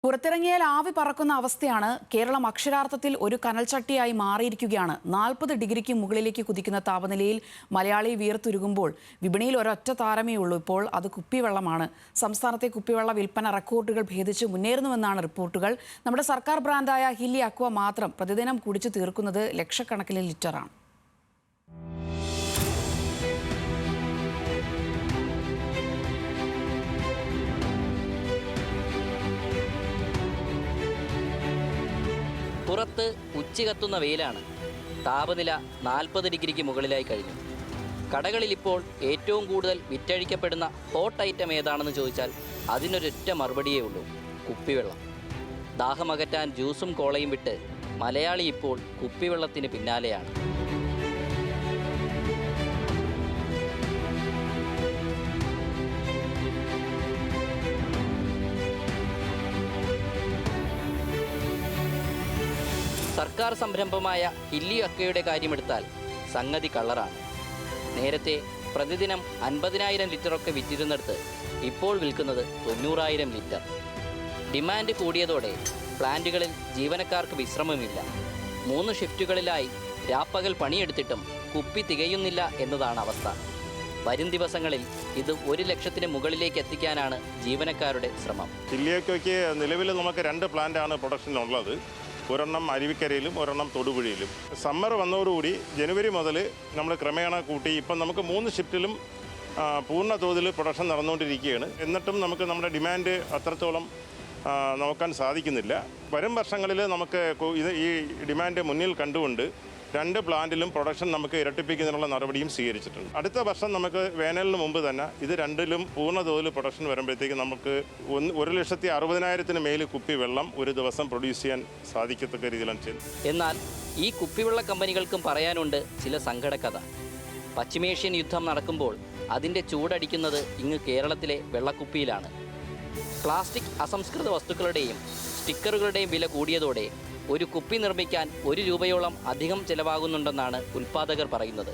പുറത്തിറങ്ങിയാൽ ആവി പറക്കുന്ന അവസ്ഥയാണ്. കേരളം അക്ഷരാർത്ഥത്തിൽ ഒരു കനൽച്ചട്ടിയായി മാറിയിരിക്കുകയാണ്. 40 ഡിഗ്രിക്ക് മുകളിലേക്ക് കുതിക്കുന്ന താപനിലയിൽ മലയാളി വീർത്തുരുകുമ്പോൾ വിപണിയിൽ ഒരൊറ്റ താരമേ ഉള്ളൂ. ഇപ്പോൾ അത് കുപ്പിവെള്ളമാണ്. സംസ്ഥാനത്തെ കുപ്പിവെള്ള വിൽപ്പന റെക്കോർഡുകൾ ഭേദിച്ച് മുന്നേറുന്നുവെന്നാണ് റിപ്പോർട്ടുകൾ. നമ്മുടെ സർക്കാർ ബ്രാൻഡായ ഹില്ലി അക്വ മാത്രം പ്രതിദിനം കുടിച്ചു തീർക്കുന്നത് ലക്ഷക്കണക്കിന് ലിറ്ററാണ്. പുറത്ത് ഉച്ച കത്തുന്ന വെയിലാണ്. താപനില 40 ഡിഗ്രിക്ക് മുകളിലായി കഴിഞ്ഞു. കടകളിൽ ഇപ്പോൾ ഏറ്റവും കൂടുതൽ വിറ്റഴിക്കപ്പെടുന്ന ഹോട്ട് ഐറ്റം ഏതാണെന്ന് ചോദിച്ചാൽ അതിനൊരൊറ്റ മറുപടിയേ ഉള്ളൂ: കുപ്പിവെള്ളം. ദാഹമകറ്റാൻ ജ്യൂസും കോളയും വിട്ട് മലയാളി ഇപ്പോൾ കുപ്പിവെള്ളത്തിന് പിന്നാലെയാണ്. സർക്കാർ സംരംഭമായ ഹില്ലി അക്വയുടെ കാര്യമെടുത്താൽ സംഗതി കള്ളറാണ്. നേരത്തെ പ്രതിദിനം 50,000 ലിറ്ററൊക്കെ വിറ്റിരുന്നിടത്ത് ഇപ്പോൾ വിൽക്കുന്നത് 90,000 ലിറ്റർ. ഡിമാൻഡ് കൂടിയതോടെ പ്ലാന്റുകളിൽ ജീവനക്കാർക്ക് വിശ്രമമില്ല. 3 ഷിഫ്റ്റുകളിലായി രാപ്പകൽ പണിയെടുത്തിട്ടും കുപ്പി തികയുന്നില്ല എന്നതാണ് അവസ്ഥ. വരും ദിവസങ്ങളിൽ ഇത് 1 ലക്ഷത്തിന് മുകളിലേക്ക് എത്തിക്കാനാണ് ജീവനക്കാരുടെ ശ്രമം. ഹില്ലി അക്വയ്ക്ക് നിലവിൽ നമുക്ക് 2 പ്ലാന്റാണ് പ്രൊഡക്ഷനുള്ളത്. ഒരെണ്ണം അരുവിക്കരയിലും ഒരെണ്ണം തൊടുപുഴയിലും. സമ്മർ വന്നതോടുകൂടി ജനുവരി മുതൽ നമ്മൾ ക്രമേണ കൂട്ടി ഇപ്പം നമുക്ക് 3 ഷിഫ്റ്റിലും പൂർണ്ണ തോതിൽ പ്രൊഡക്ഷൻ നടന്നുകൊണ്ടിരിക്കുകയാണ്. എന്നിട്ടും നമുക്ക് നമ്മുടെ ഡിമാൻഡ് അത്രത്തോളം നോക്കാൻ സാധിക്കുന്നില്ല. വരും വർഷങ്ങളിൽ നമുക്ക് ഈ ഡിമാൻഡ് മുന്നിൽ കണ്ടുകൊണ്ട് 2 പ്ലാന്റിലും പ്രൊഡക്ഷൻ നമുക്ക് ഇരട്ടിപ്പിക്കുന്നതിനുള്ള നടപടിയും സ്വീകരിച്ചിട്ടുണ്ട്. അടുത്ത വർഷം നമുക്ക് വേനലിന് മുമ്പ് തന്നെ ഇത് 2ലും പൂർണ്ണ തോതിൽ പ്രൊഡക്ഷൻ വരുമ്പോഴത്തേക്ക് നമുക്ക് 1,60,000 മേൽ കുപ്പി വെള്ളം ഒരു ദിവസം പ്രൊഡ്യൂസ് ചെയ്യാൻ സാധിക്കത്തക്ക രീതിയിലാണ് ചെയ്യുന്നത്. എന്നാൽ ഈ കുപ്പിവെള്ള കമ്പനികൾക്കും പറയാനുണ്ട് ചില സങ്കടക്കഥ. പശ്ചിമേഷ്യൻ യുദ്ധം നടക്കുമ്പോൾ അതിൻ്റെ ചൂടടിക്കുന്നത് ഇങ്ങ് കേരളത്തിലെ വെള്ളക്കുപ്പിയിലാണ്. പ്ലാസ്റ്റിക് അസംസ്കൃത വസ്തുക്കളുടെയും സ്റ്റിക്കറുകളുടെയും വില കൂടിയതോടെ ഒരു കുപ്പി നിർമ്മിക്കാൻ 1 രൂപയോളം അധികം ചെലവാകുന്നുണ്ടെന്നാണ് ഉൽപ്പാദകർ പറയുന്നത്.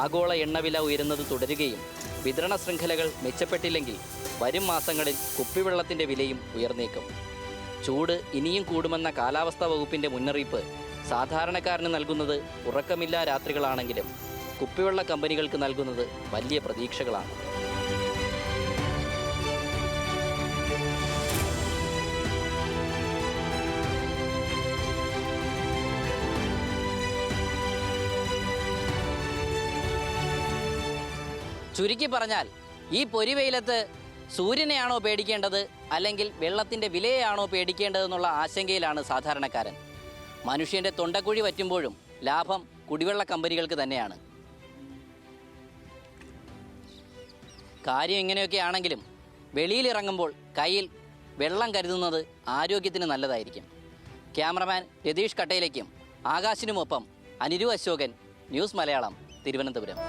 ആഗോള എണ്ണവില ഉയരുന്നത് തുടരുകയും വിതരണ ശൃംഖലകൾ മെച്ചപ്പെട്ടില്ലെങ്കിൽ വരും മാസങ്ങളിൽ കുപ്പിവെള്ളത്തിൻ്റെ വിലയും ഉയർന്നേക്കും. ചൂട് ഇനിയും കൂടുമെന്ന കാലാവസ്ഥാ വകുപ്പിൻ്റെ മുന്നറിയിപ്പ് സാധാരണക്കാരന് നൽകുന്നത് ഉറക്കമില്ലാ രാത്രികളാണെങ്കിലും കുപ്പിവെള്ള കമ്പനികൾക്ക് നൽകുന്നത് വലിയ പ്രതീക്ഷകളാണ്. ചുരുക്കി പറഞ്ഞാൽ ഈ പൊരിവെയിലത്ത് സൂര്യനെയാണോ പേടിക്കേണ്ടത്, അല്ലെങ്കിൽ വെള്ളത്തിൻ്റെ വിലയെയാണോ പേടിക്കേണ്ടതെന്നുള്ള ആശങ്കയിലാണ് സാധാരണക്കാരൻ. മനുഷ്യൻ്റെ തൊണ്ടക്കുഴി വറ്റുമ്പോഴും ലാഭം കുടിവെള്ള കമ്പനികൾക്ക് തന്നെയാണ്. കാര്യം ഇങ്ങനെയൊക്കെ ആണെങ്കിലും വെളിയിലിറങ്ങുമ്പോൾ കയ്യിൽ വെള്ളം കരുതുന്നത് ആരോഗ്യത്തിന് നല്ലതായിരിക്കും. ക്യാമറമാൻ രതീഷ് കട്ടയിലേക്കും ആകാശിനുമൊപ്പം അനിരു അശോകൻ, ന്യൂസ് മലയാളം, തിരുവനന്തപുരം.